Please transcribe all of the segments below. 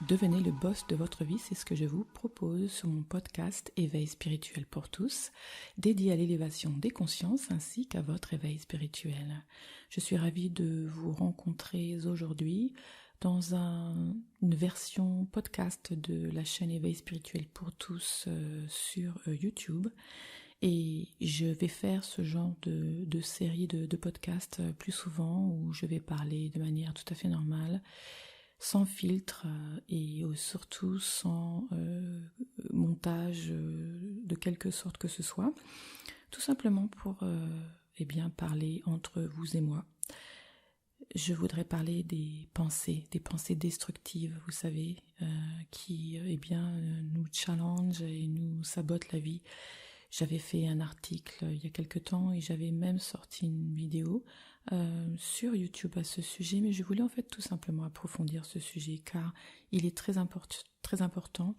Devenez le boss de votre vie, c'est ce que je vous propose sur mon podcast Éveil spirituel pour tous, dédié à l'élévation des consciences ainsi qu'à votre éveil spirituel. Je suis ravie de vous rencontrer aujourd'hui dans une version podcast de la chaîne Éveil spirituel pour tous sur YouTube. Et je vais faire ce genre de série de podcasts plus souvent où je vais parler de manière tout à fait normale, sans filtre et surtout sans montage de quelque sorte que ce soit, tout simplement pour parler entre vous et moi. Je voudrais parler des pensées destructives, vous savez, qui nous challenge et nous sabotent la vie. J'avais fait un article il y a quelque temps et j'avais même sorti une vidéo sur YouTube à ce sujet, mais je voulais en fait tout simplement approfondir ce sujet car il est très important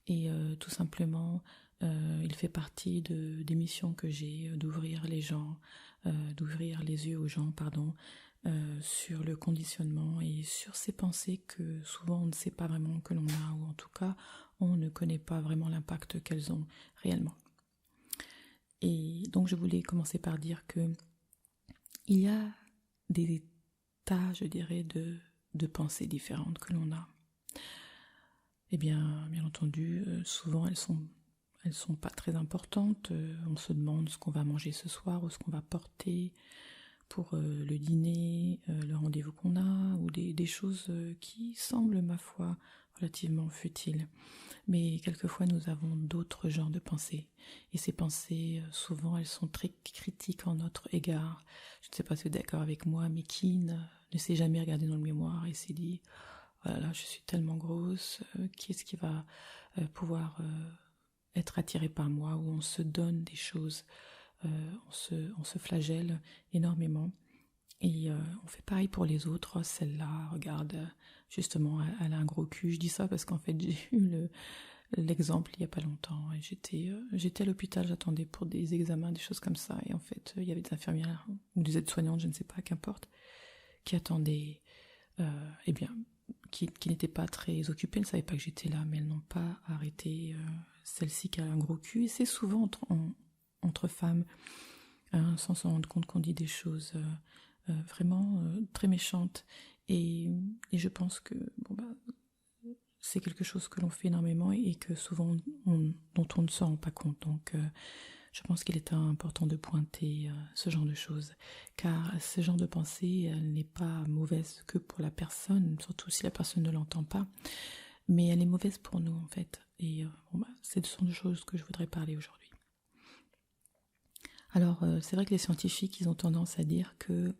et tout simplement il fait partie des missions que j'ai d'ouvrir les yeux aux gens, sur le conditionnement et sur ces pensées que souvent on ne sait pas vraiment que l'on a, ou en tout cas on ne connaît pas vraiment l'impact qu'elles ont réellement. Et donc je voulais commencer par dire que il y a des tas, je dirais, de pensées différentes que l'on a. Eh bien entendu, souvent elles sont pas très importantes. On se demande ce qu'on va manger ce soir ou ce qu'on va porter pour le dîner, le rendez-vous qu'on a, ou des choses qui semblent, ma foi, relativement futiles. Mais quelquefois nous avons d'autres genres de pensées. Et ces pensées, souvent, elles sont très critiques en notre égard. Je ne sais pas si vous êtes d'accord avec moi, mais qui ne s'est jamais regardé dans le miroir et s'est dit « Oh là là, je suis tellement grosse, qui est-ce qui va pouvoir être attiré par moi ?» Où on se donne des choses, on se flagelle énormément. Et on fait pareil pour les autres. Oh, celle-là, regarde, justement, elle a un gros cul. Je dis ça parce qu'en fait, j'ai eu l'exemple il n'y a pas longtemps. Et j'étais à l'hôpital, j'attendais pour des examens, des choses comme ça. Et en fait, il y avait des infirmières ou des aides-soignantes, je ne sais pas, qu'importe, qui attendaient, qui n'étaient pas très occupées, elles ne savaient pas que j'étais là, mais elles n'ont pas arrêté celle-ci qui a un gros cul. Et c'est souvent entre femmes, sans s'en rendre compte qu'on dit des choses vraiment très méchantes. Et je pense que c'est quelque chose que l'on fait énormément et que souvent dont on ne se rend pas compte. Donc je pense qu'il est important de pointer ce genre de choses, car ce genre de pensée, elle n'est pas mauvaise que pour la personne, surtout si la personne ne l'entend pas, mais elle est mauvaise pour nous en fait. Et ce sont des choses que je voudrais parler aujourd'hui. Alors c'est vrai que les scientifiques, ils ont tendance à dire que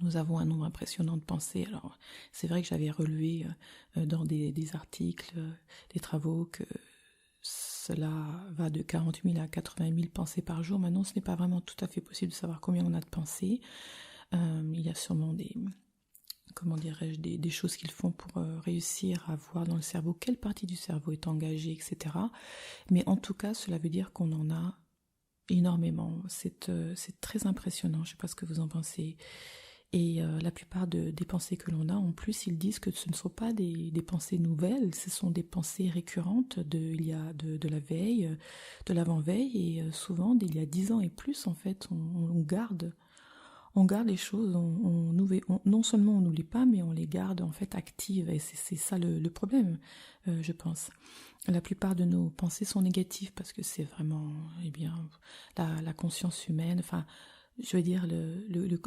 nous avons un nombre impressionnant de pensées. Alors, c'est vrai que j'avais relevé dans des articles, des travaux, que cela va de 40 000 à 80 000 pensées par jour. Maintenant, ce n'est pas vraiment tout à fait possible de savoir combien on a de pensées. Il y a sûrement des choses qu'ils font pour réussir à voir dans le cerveau quelle partie du cerveau est engagée, etc. Mais en tout cas, cela veut dire qu'on en a énormément. C'est très impressionnant. Je ne sais pas ce que vous en pensez. Et la plupart des pensées que l'on a, en plus, ils disent que ce ne sont pas des pensées nouvelles, ce sont des pensées récurrentes de la veille, de l'avant-veille, et souvent d'il y a 10 ans et plus, en fait, on garde les choses, non seulement on n'oublie pas, mais on les garde en fait actives, et c'est ça le problème, je pense. La plupart de nos pensées sont négatives parce que c'est vraiment, la conscience humaine, enfin, je veux dire,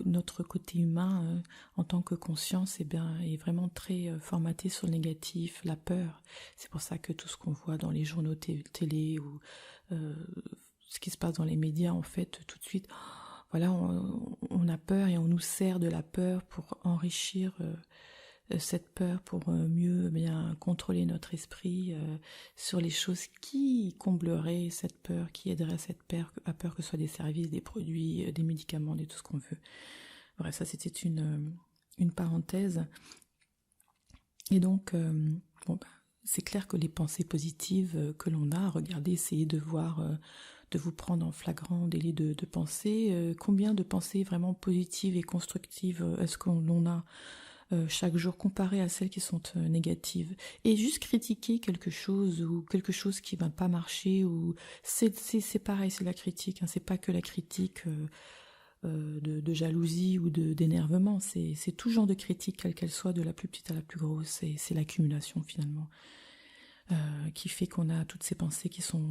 notre côté humain en tant que conscience est vraiment très formaté sur le négatif, la peur. C'est pour ça que tout ce qu'on voit dans les journaux télé ou ce qui se passe dans les médias, en fait, tout de suite, voilà, on a peur et on nous sert de la peur pour enrichir cette peur, pour mieux contrôler notre esprit sur les choses qui combleraient cette peur, qui aideraient cette peur, à peur que ce soit des services, des produits, des médicaments, et tout ce qu'on veut. Bref, ça c'était une parenthèse. Et donc, c'est clair que les pensées positives que l'on a, regardez, essayez de voir, de vous prendre en flagrant délit de pensées, combien de pensées vraiment positives et constructives est-ce qu'on a chaque jour comparées à celles qui sont négatives. Et juste critiquer quelque chose ou quelque chose qui va pas marcher, ou c'est pareil, c'est la critique, hein, c'est pas que la critique de jalousie ou d'énervement, c'est tout genre de critique, quelle qu'elle soit, de la plus petite à la plus grosse, c'est l'accumulation finalement qui fait qu'on a toutes ces pensées qui sont,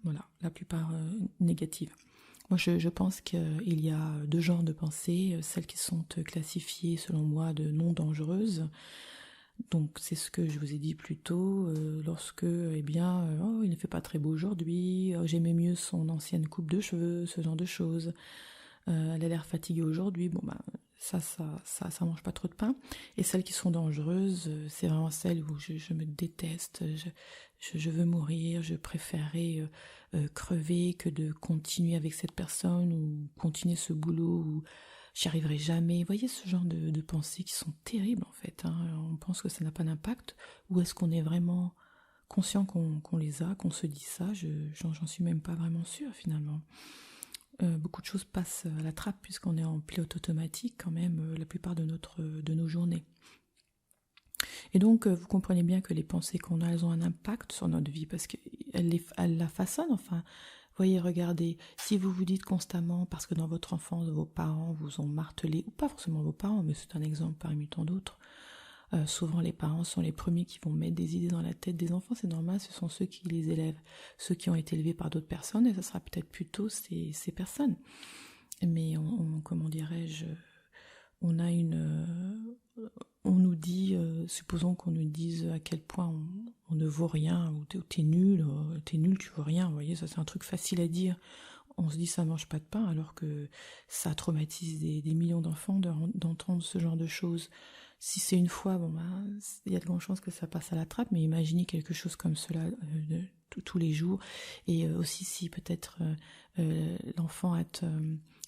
voilà, la plupart négatives. Moi, je pense qu'il y a deux genres de pensées, celles qui sont classifiées, selon moi, de non dangereuses. Donc, c'est ce que je vous ai dit plus tôt, lorsque, eh bien, oh, il ne fait pas très beau aujourd'hui, j'aimais mieux son ancienne coupe de cheveux, ce genre de choses. Elle a l'air fatiguée aujourd'hui, bon, bah, ça mange pas trop de pain. Et celles qui sont dangereuses, c'est vraiment celles où je me déteste, je veux mourir, je préférerais crever que de continuer avec cette personne ou continuer ce boulot où j'y arriverai jamais. Vous voyez ce genre de pensées qui sont terribles en fait, hein. On pense que ça n'a pas d'impact, ou est-ce qu'on est vraiment conscient qu'on les a, qu'on se dit ça? J'en suis même pas vraiment sûre finalement. Beaucoup de choses passent à la trappe puisqu'on est en pilote automatique quand même la plupart de nos journées. Et donc vous comprenez bien que les pensées qu'on a, elles ont un impact sur notre vie parce qu'elles la façonnent. Enfin, voyez, regardez, si vous vous dites constamment, parce que dans votre enfance vos parents vous ont martelé, ou pas forcément vos parents, mais c'est un exemple parmi tant d'autres, souvent les parents sont les premiers qui vont mettre des idées dans la tête des enfants, c'est normal, ce sont ceux qui les élèvent, ceux qui ont été élevés par d'autres personnes, et ça sera peut-être plutôt ces personnes. Mais comment dirais-je, on a on nous dit, supposons qu'on nous dise à quel point on ne vaut rien, ou t'es nul, tu vaux rien, vous voyez, ça c'est un truc facile à dire. On se dit ça mange pas de pain, alors que ça traumatise des millions d'enfants d'entendre ce genre de choses. Si c'est une fois, bon bah, il y a de grandes chances que ça passe à la trappe, mais imaginez quelque chose comme cela tous les jours. Et aussi si peut-être l'enfant a,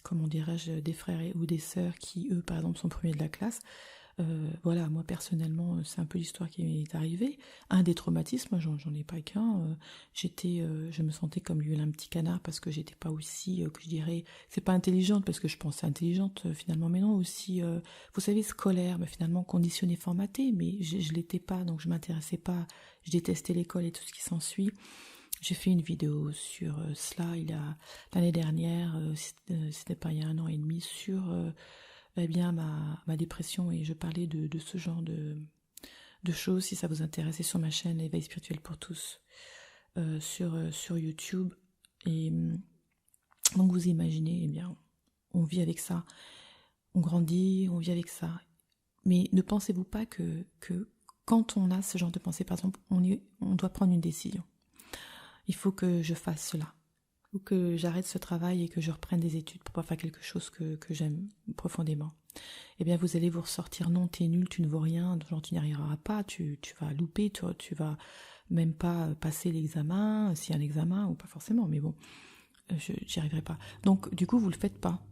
comment dirais-je, des frères ou des sœurs qui, eux, par exemple, sont premiers de la classe. Voilà, moi personnellement, c'est un peu l'histoire qui m'est arrivée. Un des traumatismes, moi j'en ai pas qu'un. Je me sentais comme un petit canard parce que j'étais pas aussi, que je dirais, c'est pas intelligente parce que je pensais intelligente finalement, mais non aussi, vous savez, scolaire, mais finalement conditionnée, formatée, mais je l'étais pas, donc je m'intéressais pas. Je détestais l'école et tout ce qui s'ensuit. J'ai fait une vidéo sur cela l'année dernière, c'était pas il y a 1 an et demi, sur eh bien ma dépression, et je parlais de ce genre de choses. Si ça vous intéresse, c'est sur ma chaîne Éveil spirituel pour tous sur YouTube. Et donc vous imaginez, eh bien on vit avec ça, on grandit, on vit avec ça. Mais ne pensez-vous pas que quand on a ce genre de pensée, par exemple, on doit prendre une décision. Il faut que je fasse cela, ou que j'arrête ce travail et que je reprenne des études pour pouvoir faire quelque chose que j'aime profondément. Eh bien vous allez vous ressortir, non, t'es nul, tu ne vaux rien, genre tu n'y arriveras pas, tu vas louper, tu vas même pas passer l'examen, s'il y a un examen, ou pas forcément, mais bon, j'y arriverai pas. Donc du coup vous le faites pas.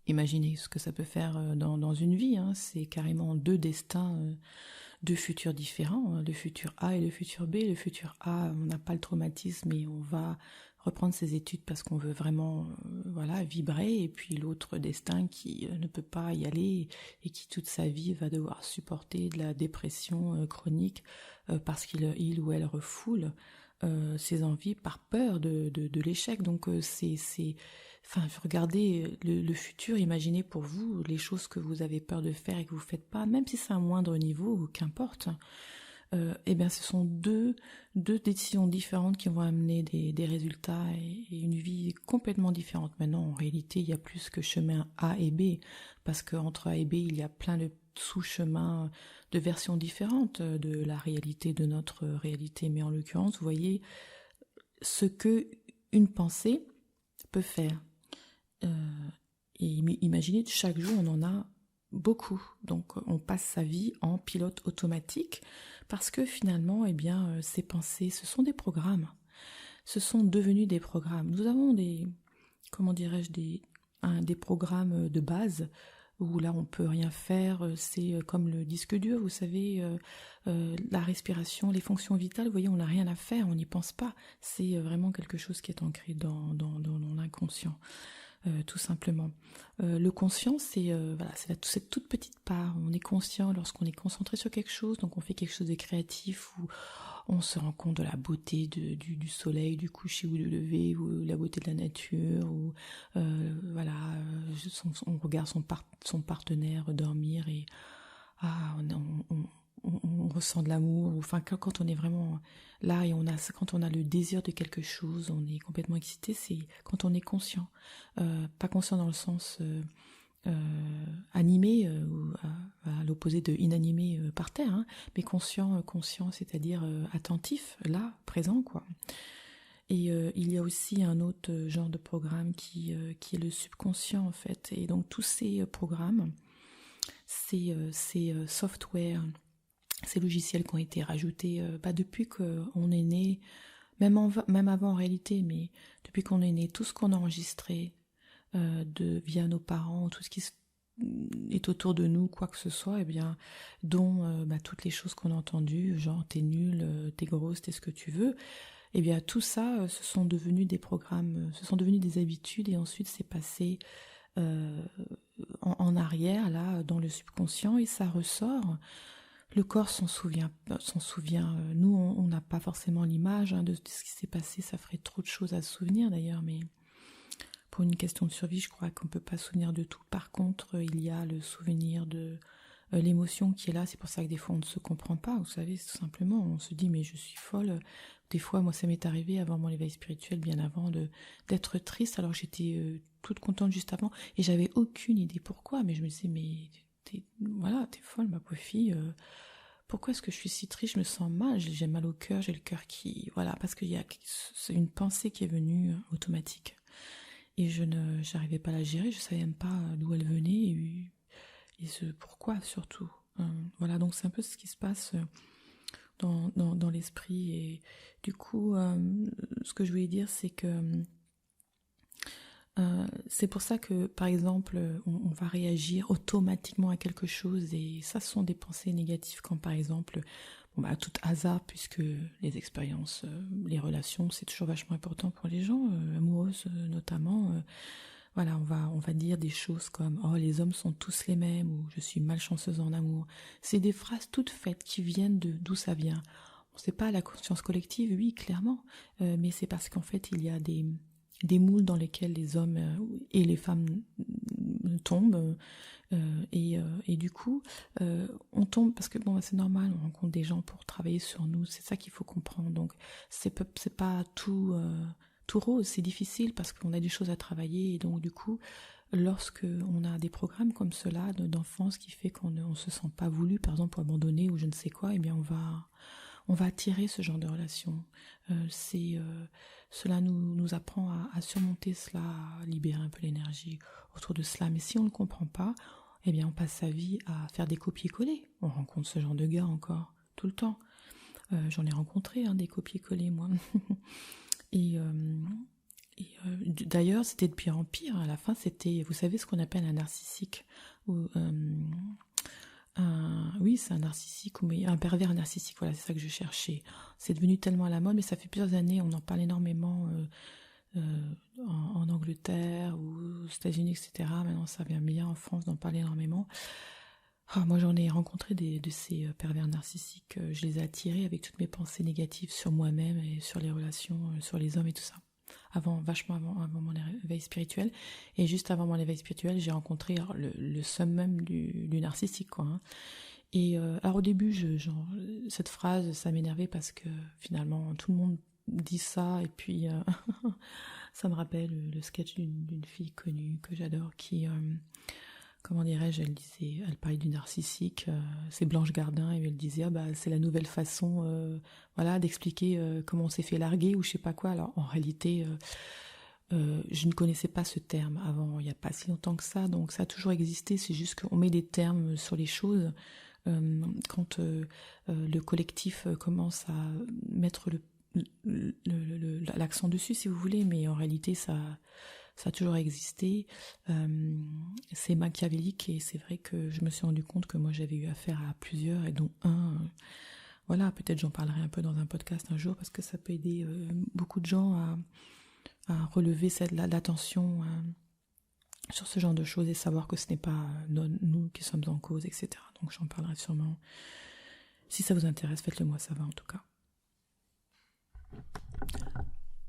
Imaginez ce que ça peut faire dans une vie, hein. C'est carrément deux destins, deux futurs différents, le futur A et le futur B. Le futur A, on n'a pas le traumatisme et on va reprendre ses études parce qu'on veut vraiment voilà, vibrer, et puis l'autre destin qui ne peut pas y aller et qui toute sa vie va devoir supporter de la dépression chronique parce qu'il ou elle refoule ses envies par peur de l'échec. Donc enfin, regardez le futur, imaginez pour vous les choses que vous avez peur de faire et que vous ne faites pas, même si c'est à un moindre niveau, qu'importe. Eh bien, ce sont deux décisions différentes qui vont amener des résultats et une vie complètement différente. Maintenant, en réalité, il y a plus que chemin A et B, parce qu'entre A et B, il y a plein de sous-chemins, de versions différentes de la réalité, de notre réalité. Mais en l'occurrence, vous voyez ce que une pensée peut faire. Et imaginez, chaque jour, on en a beaucoup. Donc, on passe sa vie en pilote automatique parce que finalement, eh bien, ces pensées, ce sont des programmes. Ce sont devenus des programmes. Nous avons comment dirais-je, des programmes de base où là, on peut rien faire. C'est comme le disque dur, vous savez, la respiration, les fonctions vitales. Vous voyez, on n'a rien à faire, on n'y pense pas. C'est vraiment quelque chose qui est ancré dans l'inconscient. tout simplement. Le conscient, c'est cette toute petite part. On est conscient lorsqu'on est concentré sur quelque chose, donc on fait quelque chose de créatif ou on se rend compte de la beauté du soleil, du coucher ou du lever, ou la beauté de la nature, ou on regarde son partenaire dormir et on ressent de l'amour. Enfin, quand on est vraiment là et quand on a le désir de quelque chose, on est complètement excité. C'est quand on est conscient, pas conscient dans le sens animé ou à l'opposé de inanimé par terre, hein, mais conscient, c'est-à-dire attentif, là, présent, quoi. Et il y a aussi un autre genre de programme qui est le subconscient, en fait. Et donc tous ces programmes, ces softwares, ces logiciels qui ont été rajoutés depuis qu'on est né, même avant en réalité, mais depuis qu'on est né, tout ce qu'on a enregistré via nos parents, tout ce qui est autour de nous, quoi que ce soit, eh bien, dont toutes les choses qu'on a entendues, genre t'es nul, t'es grosse, t'es ce que tu veux, eh bien tout ça, ce sont devenus des programmes, ce sont devenus des habitudes et ensuite c'est passé en arrière, là, dans le subconscient et ça ressort. Le corps s'en souvient. Nous, on n'a pas forcément l'image de ce qui s'est passé, ça ferait trop de choses à se souvenir d'ailleurs, mais pour une question de survie, je crois qu'on ne peut pas se souvenir de tout. Par contre, il y a le souvenir de l'émotion qui est là, c'est pour ça que des fois on ne se comprend pas, vous savez, tout simplement, on se dit mais je suis folle. Des fois, moi ça m'est arrivé avant mon éveil spirituel, bien avant, d'être triste, alors j'étais toute contente juste avant, et j'avais aucune idée pourquoi, mais je me disais mais t'es folle ma pauvre fille, pourquoi est-ce que je suis si triste, je me sens mal, j'ai mal au cœur, j'ai le cœur qui... Voilà, parce qu'il y a une pensée qui est venue automatique. Et j'arrivais pas à la gérer, je savais même pas d'où elle venait et pourquoi surtout. Voilà, donc c'est un peu ce qui se passe dans l'esprit. Et du coup, ce que je voulais dire, c'est que c'est pour ça que, par exemple, on va réagir automatiquement à quelque chose et ça, ce sont des pensées négatives quand, par exemple, à tout hasard, puisque les expériences, les relations, c'est toujours vachement important pour les gens, amoureuses notamment. Voilà, on va dire des choses comme « Oh, les hommes sont tous les mêmes » ou « Je suis malchanceuse en amour ». C'est des phrases toutes faites qui viennent d'où ça vient. C'est pas la conscience collective, oui, clairement, mais c'est parce qu'en fait, il y a des moules dans lesquels les hommes et les femmes tombent et du coup on tombe parce que c'est normal, on rencontre des gens pour travailler sur nous, c'est ça qu'il faut comprendre. Donc c'est pas tout rose, c'est difficile parce qu'on a des choses à travailler et donc du coup lorsque on a des programmes comme cela d'enfance qui fait qu'on ne se sent pas voulu, par exemple, abandonné ou je ne sais quoi, eh bien on va attirer ce genre de relation. Cela nous apprend à surmonter cela, à libérer un peu l'énergie autour de cela. Mais si on ne le comprend pas, eh bien on passe sa vie à faire des copier-coller. On rencontre ce genre de gars encore, tout le temps. J'en ai rencontré des copier-coller, moi. et d'ailleurs, c'était de pire en pire. À la fin, c'était, vous savez ce qu'on appelle un narcissique. Oui, c'est un narcissique, mais un pervers narcissique, voilà, c'est ça que je cherchais. C'est devenu tellement à la mode, mais ça fait plusieurs années, on en parle énormément en Angleterre ou aux États-Unis, etc. Maintenant, ça vient bien en France d'en parler énormément. Moi, j'en ai rencontré de ces pervers narcissiques. Je les ai attirés avec toutes mes pensées négatives sur moi-même et sur les relations, sur les hommes et tout ça. Vachement avant mon éveil spirituel. Et juste avant mon éveil spirituel, j'ai rencontré le summum du narcissique, quoi. Hein. Et alors au début, cette phrase, ça m'énervait parce que finalement, tout le monde dit ça. Et puis, ça me rappelle le sketch d'une fille connue que j'adore qui... comment dirais-je, elle parlait du narcissique, c'est Blanche Gardin, et elle disait c'est la nouvelle façon d'expliquer comment on s'est fait larguer ou je sais pas quoi. Alors en réalité, je ne connaissais pas ce terme avant, il n'y a pas si longtemps que ça, donc ça a toujours existé, c'est juste qu'on met des termes sur les choses quand le collectif commence à mettre l'accent dessus, si vous voulez, mais en réalité ça a toujours existé. C'est machiavélique et c'est vrai que je me suis rendu compte que moi j'avais eu affaire à plusieurs et dont un, voilà, peut-être j'en parlerai un peu dans un podcast un jour parce que ça peut aider beaucoup de gens à relever l'attention sur ce genre de choses et savoir que ce n'est pas nous qui sommes en cause, etc. Donc j'en parlerai sûrement. Si ça vous intéresse, faites-le moi, ça va en tout cas.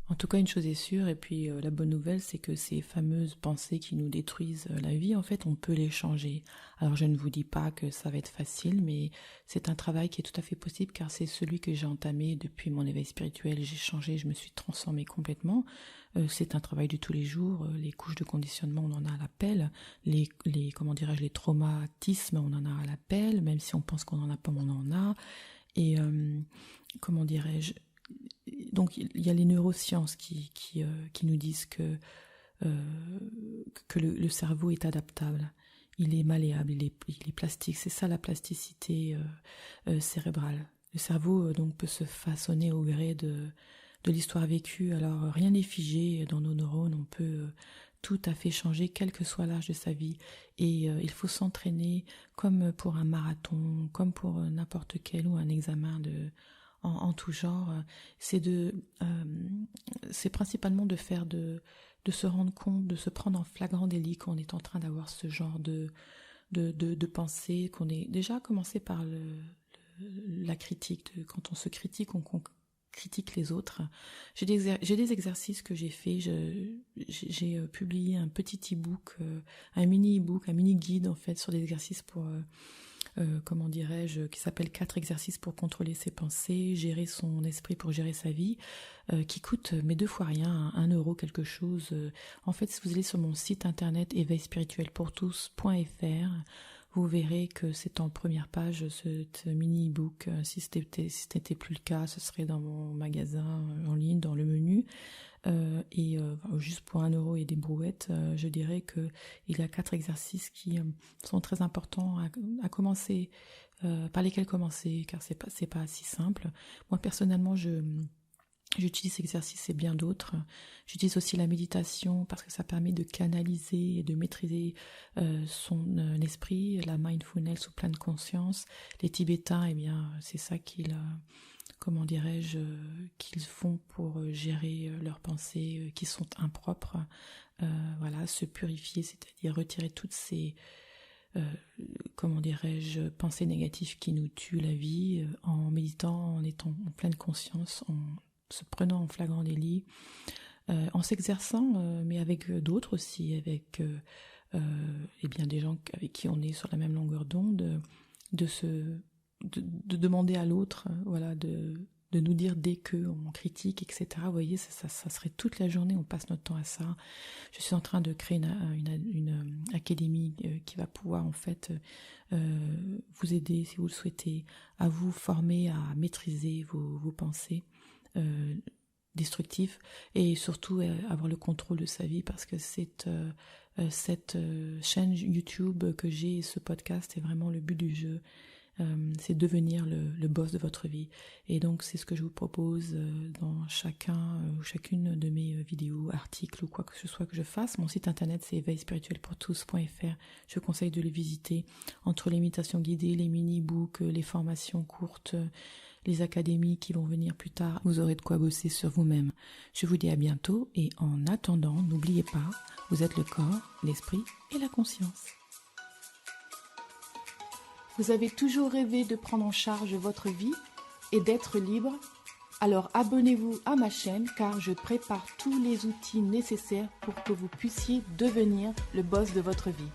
En tout cas, une chose est sûre, et puis la bonne nouvelle, c'est que ces fameuses pensées qui nous détruisent la vie, en fait, on peut les changer. Alors, je ne vous dis pas que ça va être facile, mais c'est un travail qui est tout à fait possible, car c'est celui que j'ai entamé depuis mon éveil spirituel. J'ai changé, je me suis transformée complètement. C'est un travail de tous les jours. Les couches de conditionnement, on en a à l'appel. Les traumatismes, on en a à l'appel. Même si on pense qu'on n'en a pas, on en a. Et donc il y a les neurosciences qui nous disent que le cerveau est adaptable, il est malléable, il est plastique. C'est ça la plasticité cérébrale. Le cerveau donc peut se façonner au gré de l'histoire vécue. Alors rien n'est figé dans nos neurones, on peut tout à fait changer quel que soit l'âge de sa vie, et il faut s'entraîner comme pour un marathon, comme pour n'importe quel ou un examen en tout genre. C'est principalement de se rendre compte, de se prendre en flagrant délit qu'on est en train d'avoir ce genre de pensée, qu'on est déjà commencé par la critique. Quand on se critique, on critique les autres. J'ai des exercices que j'ai fait. J'ai publié un petit e-book, un mini e-book, un mini guide en fait sur des exercices pour qui s'appelle 4 exercices pour contrôler ses pensées, gérer son esprit pour gérer sa vie, qui coûte mais 2 fois rien, 1 euro quelque chose. En fait, si vous allez sur mon site internet éveilspirituelpourtous.fr, vous verrez que c'est en première page ce mini e-book. Si ce n'était plus le cas, ce serait dans mon magasin en ligne, dans le menu. Juste pour 1 euro et des brouettes, je dirais que il y a 4 exercices qui sont très importants à commencer, par lesquels commencer, car c'est pas si simple. Moi personnellement, j'utilise ces exercices et bien d'autres. J'utilise aussi la méditation parce que ça permet de canaliser et de maîtriser son esprit, la mindfulness ou pleine conscience. Les Tibétains, c'est ça qu'ils font pour gérer leurs pensées qui sont impropres. Se purifier, c'est-à-dire retirer toutes ces pensées négatives qui nous tuent la vie, en méditant, en étant en pleine conscience, en se prenant en flagrant délit, en s'exerçant, mais avec d'autres aussi, avec des gens avec qui on est sur la même longueur d'onde, de demander à l'autre, de nous dire dès qu'on critique, etc. Vous voyez, ça serait toute la journée, on passe notre temps à ça. Je suis en train de créer une académie qui va pouvoir en fait vous aider, si vous le souhaitez, à vous former à maîtriser vos pensées destructives, et surtout avoir le contrôle de sa vie, parce que cette chaîne YouTube que j'ai, ce podcast, est vraiment le but du jeu. C'est devenir le boss de votre vie. Et donc c'est ce que je vous propose dans chacune de mes vidéos, articles ou quoi que ce soit que je fasse. Mon site internet, c'est éveilspirituelpourtous.fr. Je vous conseille de le visiter. Entre les méditations guidées, les mini-books, les formations courtes, les académies qui vont venir plus tard, vous aurez de quoi bosser sur vous-même. Je vous dis à bientôt, et en attendant, n'oubliez pas, vous êtes le corps, l'esprit et la conscience. Vous avez toujours rêvé de prendre en charge votre vie et d'être libre? Alors abonnez-vous à ma chaîne, car je prépare tous les outils nécessaires pour que vous puissiez devenir le boss de votre vie.